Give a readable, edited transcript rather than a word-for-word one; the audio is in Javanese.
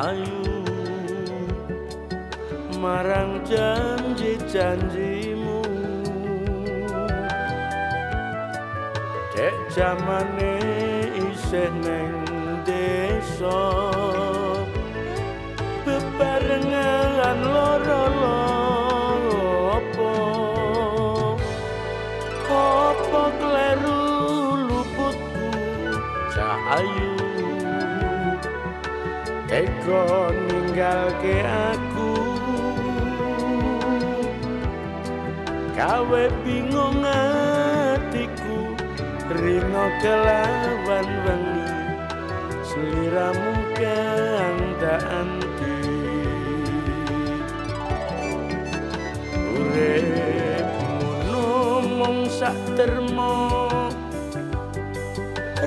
ayu marang janji-janjimu dek jamane isih neng desa bebarengan loro-loro apa kleru luputku cah ayu tega ninggalke aku gawe bingung atiku rino kelawan wengi sliramu kang tak anti urip mung sak termo